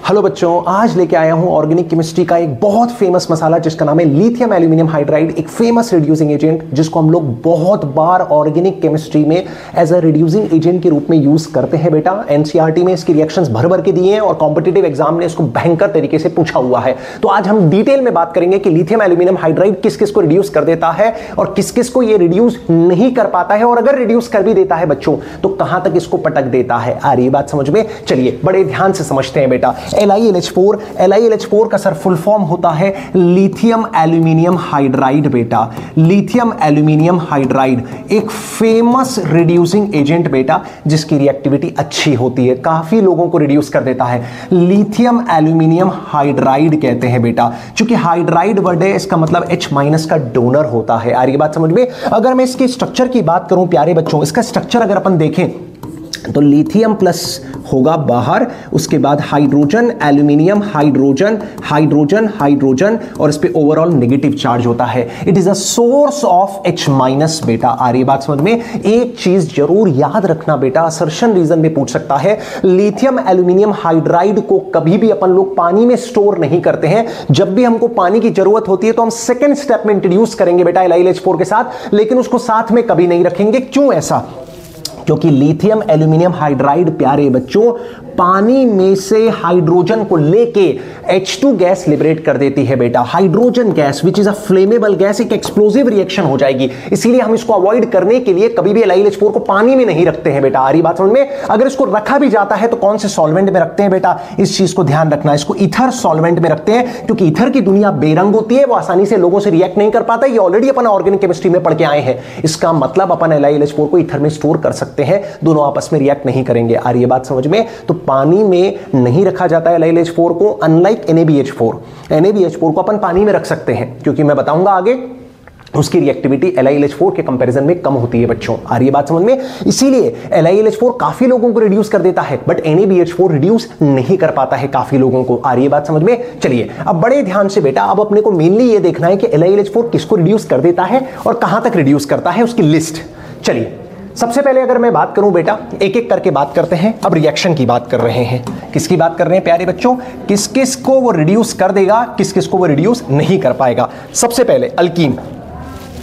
Hello बच्चों, आज लेके आया हूं ऑर्गेनिक केमिस्ट्री का एक बहुत फेमस मसाला जिसका नाम है लिथियम एल्यूमिनियम हाइड्राइड। एक फेमस रिड्यूसिंग एजेंट जिसको हम लोग बहुत बार ऑर्गेनिक केमिस्ट्री में एज अ रिड्यूसिंग एजेंट के रूप में यूज करते हैं। बेटा एनसीईआरटी में इसकी रिएक्शंस भर भर के दिए हैं और कॉम्पिटिटिव एग्जाम ने इसको भयंकर तरीके से पूछा हुआ है। तो आज हम डिटेल में बात करेंगे कि लिथियम एल्यूमिनियम हाइड्राइड किस किस को रिड्यूस कर देता है और किस किस को ये रिड्यूस नहीं कर पाता है, और अगर रिड्यूस कर भी देता है बच्चों तो कहां तक इसको पटक देता है। आ रही बात समझ में? चलिए बड़े ध्यान से समझते हैं बेटा। LiLH4 का सर फुल फॉर्म होता है लिथियम एल्यूमिनियम हाइड्राइड। बेटा लिथियम एल्यूमिनियम हाइड्राइड एक फेमस रिड्यूसिंग एजेंट बेटा जिसकी रिएक्टिविटी अच्छी होती है, काफी लोगों को रिड्यूस कर देता है। लिथियम एल्यूमिनियम हाइड्राइड कहते हैं बेटा, क्योंकि हाइड्राइड वर्ड है इसका मतलब H- का डोनर होता है। आ रही बात समझ में? अगर मैं इसके स्ट्रक्चर की बात करूं प्यारे बच्चों, इसका स्ट्रक्चर अगर अपन देखें तो लिथियम प्लस होगा बाहर, उसके बाद hydrogen aluminium hydrogen hydrogen hydrogen और इस पे ओवरऑल नेगेटिव चार्ज होता है। It is a source of H- बेटा। आ रही बात समझ में? एक चीज जरूर याद रखना बेटा, असर्शन रीजन में पूछ सकता है, लिथियम एल्यूमिनियम हाइड्राइड को कभी भी अपन लोग पानी में स्टोर नहीं करते हैं। जब भी हमको पानी की जरूरत होती है तो हम सेकेंड स्टेप में इंट्रोड्यूस करेंगे बेटा LiLH4 के साथ, लेकिन उसको साथ में कभी नहीं रखेंगे। क्यों ऐसा? क्योंकि लिथियम एल्यूमिनियम हाइड्राइड प्यारे बच्चों पानी में से हाइड्रोजन को लेके H2 गैस लिबरेट कर देती है बेटा। Hydrogen gas which is a flammable gas, एक एक्सप्लोसिव रिएक्शन हो जाएगी, इसीलिए हम इसको अवॉइड करने के लिए कभी भी LiLH4 को पानी में नहीं रखते हैं बेटा। आ रही बात समझ में? अगर इसको रखा भी जाता है तो कौन से सॉल्वेंट में रखते हैं बेटा, इस चीज को ध्यान रखना। इसको ईथर सॉल्वेंट में रखते हैं, क्योंकि ईथर की दुनिया बेरंग होती है, वो आसानी से लोगों से रिएक्ट नहीं कर पाता। ये ऑलरेडी अपन ऑर्गेनिक केमिस्ट्री में पढ़ के आए हैं। इसका मतलब अपन LiLH4 को ईथर में स्टोर कर सकते हैं, दोनों आपस में रिएक्ट नहीं करेंगे। आ रही है बात समझ में? तो पानी में नहीं रखा जाता है LiLH4 को, अनलाइक NaBH4 को अपन पानी में रख सकते हैं, क्योंकि मैं बताऊंगा आगे उसकी रिएक्टिविटी LiLH4 के कंपैरिजन में कम होती है बच्चों। आ रही है बात समझ में? इसीलिए LiLH4 काफी लोगों को रिड्यूस कर देता है, बट NaBH4 रिड्यूस नहीं कर पाता है काफी लोगों को। आ रही है बात समझ में? चलिए अब बड़े ध्यान से बेटा, अब अपने को मेनली ये देखना है कि LiLH4 किसको रिड्यूस कर देता है और कहां तक रिड्यूस करता है, उसकी लिस्ट। चलिए सबसे पहले अगर मैं बात करूं बेटा, एक एक करके बात करते हैं। अब रिएक्शन की बात कर रहे हैं। किसकी बात कर रहे हैं प्यारे बच्चों? किस किस को वो रिड्यूस कर देगा, किस किस को वो रिड्यूस नहीं कर पाएगा। सबसे पहले अल्कीन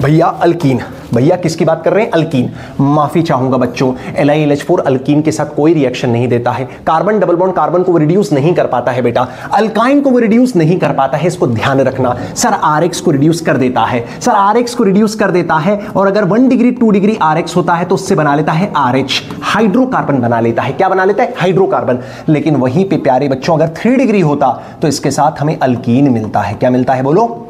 भैया, अल्कीन भैया किसकी बात कर रहे हैं? अल्कीन। माफी चाहूंगा बच्चों, LiLH4 अल्कीन के साथ कोई रिएक्शन नहीं देता है। कार्बन डबल बॉन्ड कार्बन को वो रिड्यूस नहीं कर पाता है बेटा, अल्काइन को वो रिड्यूस नहीं कर पाता है, इसको ध्यान रखना। सर RX को रिड्यूस कर देता है, सर RX को रिड्यूस कर देता है, और अगर 1 डिग्री 2 डिग्री RX होता है तो उससे बना लेता है RH, हाइड्रोकार्बन बना लेता है। क्या बना लेता है? हाइड्रोकार्बन। लेकिन वहीं पे प्यारे बच्चों अगर 3 डिग्री होता तो इसके साथ हमें अल्कीन मिलता है। क्या मिलता है बोलो?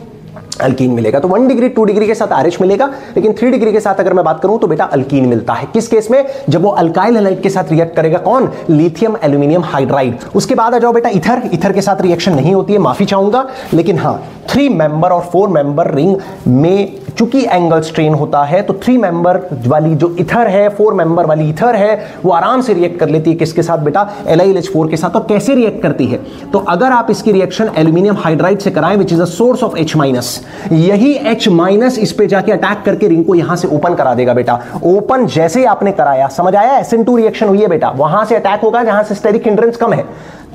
अल्कीन मिलेगा। तो 1 डिग्री 2 डिग्री के साथ RH मिलेगा, लेकिन 3 डिग्री के साथ अगर मैं बात करूं तो बेटा अल्कीन मिलता है। किस केस में? जब वो अल्काइल हैलाइड के साथ रिएक्ट करेगा। कौन? Lithium aluminium hydride. उसके बाद आ जाओ बेटा ईथर के साथ रिएक्शन नहीं होती है, माफी चाहूंगा, लेकिन हां 3 मेंबर और 4 मेंबर रिंग में चूंकि एंगल स्ट्रेन होता है तो 3 मेंबर वाली जो ईथर है, 4 मेंबर वाली ईथर है, वो आराम से रिएक्ट कर लेती है। किसके साथ बेटा? LiLH4 के साथ। तो कैसे रिएक्ट करती है? तो अगर आप इसकी रिएक्शन एल्यूमिनियम हाइड्राइड से कराएं which is a source of H-, यही H- इस पे जाके अटैक करके रिंग को यहां से ओपन करा देगा बेटा। ओपन जैसे ही आपने कराया, समझ आया? SN2 रिएक्शन हुई है बेटा, वहां से अटैक होगा जहां से स्टेरिक हिंड्रेंस कम है।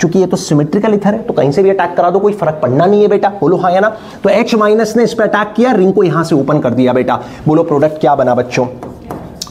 चूंकि ये तो सिमेट्रिकल ईथर है तो कहीं से भी अटैक करा दो, कोई फर्क पड़ना नहीं है बेटा। बोलो हाँ या ना? तो H- ने इस पे अटैक किया, रिंग को यहां से ओपन कर दिया बेटा। बोलो प्रोडक्ट क्या बना बच्चों?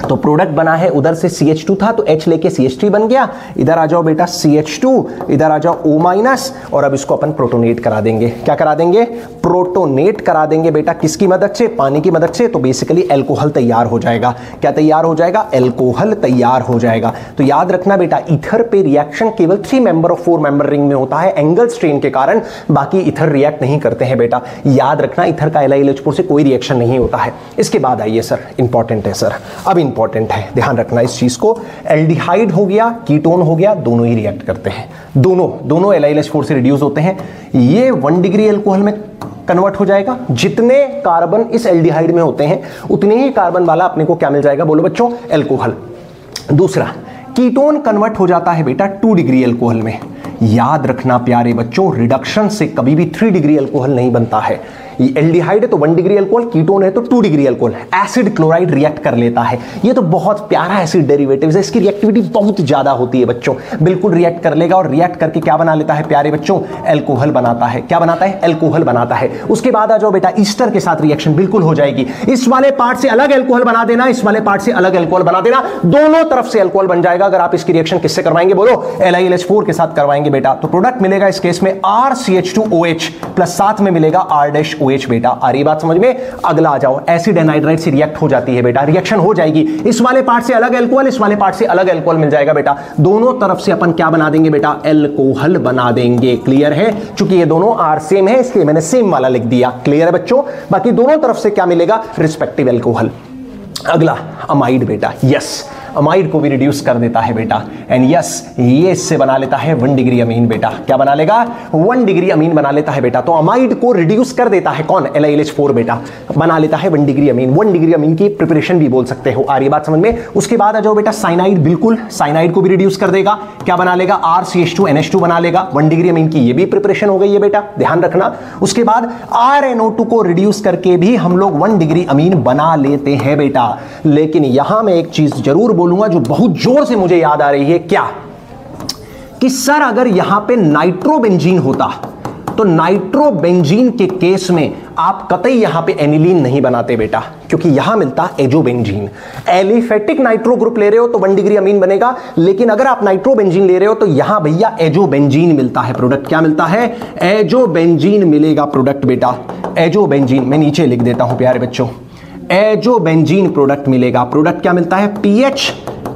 तो प्रोडक्ट बना है, उधर से CH2 था तो H लेके CH3 बन गया। इधर आ जाओ बेटा CH2, इधर आ जाओ O-, और अब इसको अपन प्रोटोनेट करा देंगे। क्या करा देंगे? प्रोटोनेट करा देंगे बेटा। किसकी मदद से? पानी की मदद से। तो बेसिकली एल्कोहल तैयार हो जाएगा। क्या तैयार हो जाएगा? एल्कोहल तैयार हो जाएगा। तो याद रखना बेटा, ईथर पे रिएक्शन केवल 3 मेंबर और 4 मेंबर रिंग में होता है एंगल स्ट्रेन के कारण, बाकी ईथर रिएक्ट नहीं करते हैं बेटा। याद रखना, ईथर का LiLH4 से कोई रिएक्शन नहीं होता है। इसके बाद आइए सर, इंपॉर्टेंट है सर, अब इंपॉर्टेंट है, ध्यान रखना इस चीज को। एल्डिहाइड हो गया, कीटोन हो गया, दोनों ही रिएक्ट करते हैं। दोनों LiLH4 से रिड्यूस होते हैं। ये 1 डिग्री अल्कोहल में कन्वर्ट हो जाएगा। जितने कार्बन इस एल्डिहाइड में होते हैं उतने ही कार्बन वाला अपने को क्या मिल जाएगा बोलो बच्चों? एल्कोहल। दूसरा, कीटोन कन्वर्ट हो जाता है बेटा 2 डिग्री अल्कोहल में। याद रखना प्यारे बच्चों, रिडक्शन से कभी भी 3 डिग्री अल्कोहल नहीं बनता है। एल्डिहाइड है तो 1 डिग्री अल्कोहल, कीटोन है तो 2 degree alcohol, acid chloride react कर लेता है। ये तो बहुत प्यारा एसिड डेरिवेटिव है, इसकी रिएक्टिविटी बहुत ज्यादा होती है बच्चों, बिल्कुल रिएक्ट कर लेगा और रिएक्ट करके क्या बना लेता है प्यारे बच्चों, एल्कोहल बनाता है। क्या बनाता है? एल्कोहल बनाता है। उसके बाद आ जाओ बेटा, ईस्टर के साथ रिएक्शन बिल्कुल हो जाएगी। इस वाले पार्ट से अलग एल्कोहल बना देना, इस वाले पार्ट से अलग एल्कोहल बना देना, दोनों तरफ से एल्कोहल बन जाएगा। अगर आप इसकी रिएक्शन किससे करवाएंगे बोलो, LiLH4 के साथ करवाएंगे बेटा, तो प्रोडक्ट मिलेगा इस केस में RCH2OH प्लस साथ में मिलेगा R-OH बेटा। आ रही बात समझ में? अगला आ जाओ, एसिड एनहाइड्राइड से रिएक्ट हो जाती है बेटा, रिएक्शन हो जाएगी, इस वाले पार्ट से अलग एल्कोहल, इस वाले पार्ट से अलग एल्कोहल मिल जाएगा बेटा, दोनों तरफ से अपन क्या बना देंगे बेटा, एल्कोहल बना देंगे। क्लियर है? चूंकि ये दोनों R सेम है इसलिए मैंने सेम वाला लिख दिया। क्लियर है बच्चों? बाकी दोनों तरफ से क्या मिलेगा, रिस्पेक्टिव एल्कोहल। अगला अमाइड बेटा, यस अमाइड को भी रिड्यूस कर देता है बेटा, एंड यस ये इससे बना लेता है 1 डिग्री अमीन बेटा। क्या बना लेगा? 1 डिग्री अमीन बना लेता है बेटा। तो अमाइड को रिड्यूस कर देता है कौन? LiLH4 बेटा, बना लेता है 1 डिग्री अमीन। 1 डिग्री अमीन की प्रिपरेशन भी बोल सकते हो। आ रही बात समझ में? उसके बाद आ जाओ बेटा साइनाइड, बिल्कुल साइनाइड को भी रिड्यूस कर देगा। क्या बना लेगा? RCH2NH2 बना लेगा। 1 डिग्री अमीन की ये भी प्रिपरेशन हो गई है बेटा, ध्यान रखना। उसके बाद RNO2 को रिड्यूस करके भी हम लोग 1 डिग्री अमीन बना लेते हैं बेटा। लेकिन यहां मैं एक चीज जरूर बोलूंगा जो बहुत जोर से मुझे याद आ रही है, क्या कि सर अगर यहां पे नाइट्रोबेंजीन होता तो नाइट्रोबेंजीन के केस में आप कतई यहां पे एनिलीन नहीं बनाते बेटा, क्योंकि यहां मिलता एजोबेंजीन। एलिफेटिक नाइट्रो ग्रुप ले रहे हो तो 1 डिग्री अमीन बनेगा, लेकिन अगर आप नाइट्रोबेंजीन ले रहे हो तो यहां भैया एजोबेंजीन मिलता है प्रोडक्ट। क्या मिलता है? एजोबेंजीन मिलेगा प्रोडक्ट बेटा। एजोबेंजीन मैं नीचे लिख देता हूं प्यारे बच्चों, एजोबेंजीन प्रोडक्ट मिलेगा। प्रोडक्ट क्या मिलता है? PH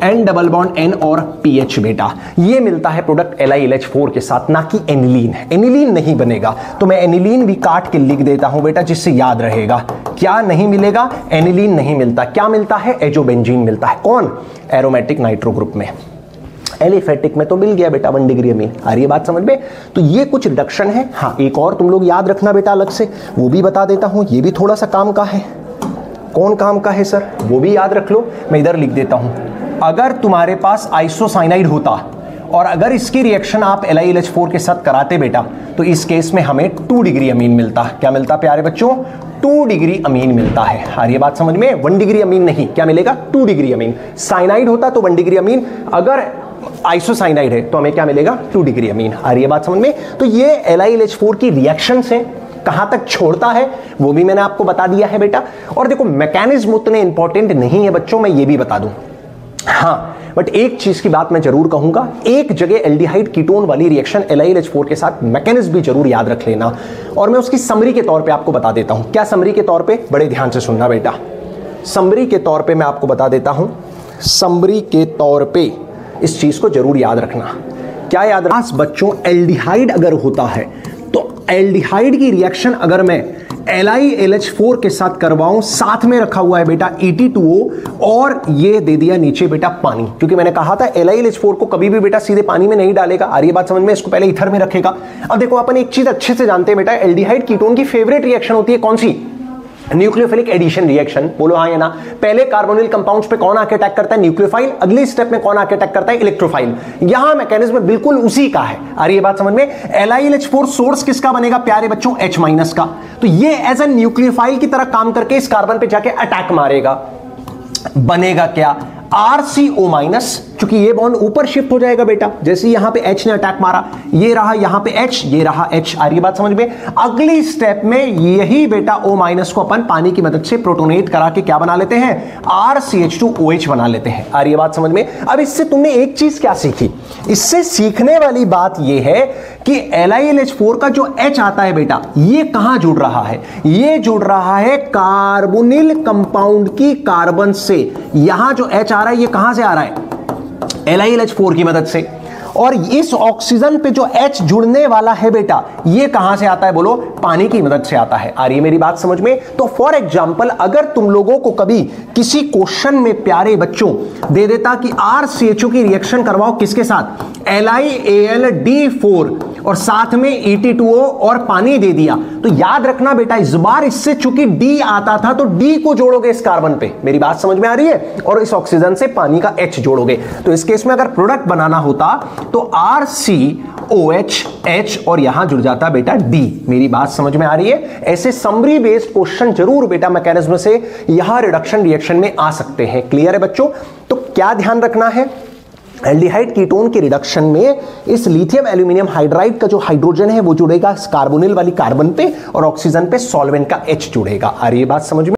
N double bond N और PH बेटा, ये मिलता है प्रोडक्ट LiLH4 के साथ, ना कि एनिलीन। एनिलीन नहीं बनेगा, तो मैं एनिलीन भी काट के लिख देता हूं बेटा जिससे याद रहेगा। क्या नहीं मिलेगा? एनिलीन नहीं मिलता। क्या मिलता है? एजोबेंजीन मिलता है। कौन? एरोमेटिक नाइट्रो ग्रुप में। एलिफेटिक में तो मिल गया बेटा 1 डिग्री अमीन। आ रही है बात समझ में? तो ये कुछ रिडक्शन है। हाँ, एक और तुम लोग याद रखना बेटा अलग से, वो भी बता देता हूं, ये भी थोड़ा सा काम का है। कौन काम का है सर? वो भी याद रख लो, मैं इधर लिख देता हूं। अगर तुम्हारे पास आइसोसाइनाइड होता और अगर इसकी रिएक्शन आप LiLH4 के साथ कराते बेटा, तो इस केस में हमें 2 डिग्री अमीन मिलता। क्या मिलता प्यारे बच्चों? 2 डिग्री अमीन मिलता है। आ रही है बात समझ में? 1 डिग्री अमीन नहीं, क्या मिलेगा? 2 डिग्री अमीन। साइनाइड होता तो 1 डिग्री अमीन, अगर आइसोसाइनाइड है तो हमें क्या मिलेगा? 2 डिग्री अमीन। आ रही है बात समझ में? तो ये LiLH4 की रिएक्शन से कहां तक छोड़ता है वो भी मैंने आपको बता दिया है बेटा। और देखो मैकेनिज्म उतने इंपॉर्टेंट नहीं है बच्चों, मैं ये भी बता दूं। हाँ, बट एक चीज की बात मैं जरूर कहूंगा, एक जगह एल्डिहाइड कीटोन वाली रिएक्शन LiLH4 के साथ मैकेनिज्म भी जरूर याद रख लेना, और मैं उसकी समरी के तौर पे आपको बता देता हूं। क्या समरी के तौर पे? बड़े ध्यान से सुनना बेटा। समरी के तौर पे मैं आपको बता देता हूं, समरी के तौर पे इस चीज को जरूर याद रखना। क्या याद रखना बच्चों? एल्डिहाइड अगर होता है तो एल्डिहाइड की रिएक्शन अगर मैं LiLH4 के साथ करवाऊं, साथ में रखा हुआ है बेटा ET2O और ये दे दिया नीचे बेटा पानी, क्योंकि मैंने कहा था LiLH4 को कभी भी बेटा सीधे पानी में नहीं डालेगा। आ रही है बात समझ में? इसको पहले ईथर में रखेगा। अब देखो अपन एक चीज अच्छे से जानते हैं बेटा, एल्डिहाइड कीटोन की फेवरेट रिएक्शन होती है कौन सी? Nucleophilic addition reaction. बोलो हाँ या ना? पहले कार्बोनिल कंपाउंड्स पे कौन आके अटैक करता है? न्यूक्लियोफाइल। अगली स्टेप में कौन आके अटैक करता है? इलेक्ट्रोफाइल। यहां मैकेनिज्म बिल्कुल उसी का है। आ रही है बात समझ में? LiLH4 सोर्स किसका बनेगा प्यारे बच्चों? H- का। तो ये एज ए न्यूक्लियोफाइल की तरह काम करके इस कार्बन पे जाके अटैक मारेगा। बनेगा क्या? RCO-, क्योंकि ये बॉन्ड ऊपर शिफ्ट हो जाएगा बेटा, जैसे यहां पे H ने अटैक मारा, ये रहा यहां पे H, ये रहा H। आ रही है बात समझ में? अगली स्टेप में यही बेटा O- को अपन पानी की मदद से प्रोटोनेट करा के क्या बना लेते हैं? RCH2OH बना लेते हैं। आ रही है बात समझ में? अब इससे तुमने एक चीज क्या सीखी? इससे सीखने वाली बात यह है कि LiLH4 का जो H आता है बेटा, ये कहां जुड़ रहा है? ये जुड़ रहा है कार्बोनिल कंपाउंड की कार्बन से। यहां जो H आ रहा है ये कहां से आ रहा है? LiLH4 की मदद से। और इस ऑक्सीजन पे जो H जुड़ने वाला है बेटा, ये कहां से आता है बोलो? पानी की मदद से आता है। आ रही है मेरी बात समझ में? तो फॉर एग्जांपल अगर तुम लोगों को कभी किसी क्वेश्चन में प्यारे बच्चों दे देता कि RCHO की रिएक्शन करवाओ किसके साथ? LiAlD4 और साथ में ET2O और पानी दे दिया, तो याद रखना बेटा इस बार इससे चूंकि D आता था तो D को जोड़ोगे इस कार्बन पे। मेरी बात समझ में आ रही है? और इस ऑक्सीजन से पानी का H जोड़ोगे। तो इस केस में अगर प्रोडक्ट बनाना होता तो RC OH H और यहां जुड़ जाता बेटा D। मेरी बात समझ में आ रही है? ऐसे समरी बेस्ड क्वेश्चन जरूर बेटा मैकेनिज्म से यहां रिडक्शन रिएक्शन में आ सकते हैं। क्लियर है बच्चों? तो क्या ध्यान रखना है, एल्डिहाइड कीटोन के रिडक्शन में इस लिथियम एल्यूमिनियम हाइड्राइड का जो हाइड्रोजन है वो जुड़ेगा कार्बोनिल वाली कार्बन पे और ऑक्सीजन पे सॉल्वेंट का H जुड़ेगा। आ रही है बात समझ में?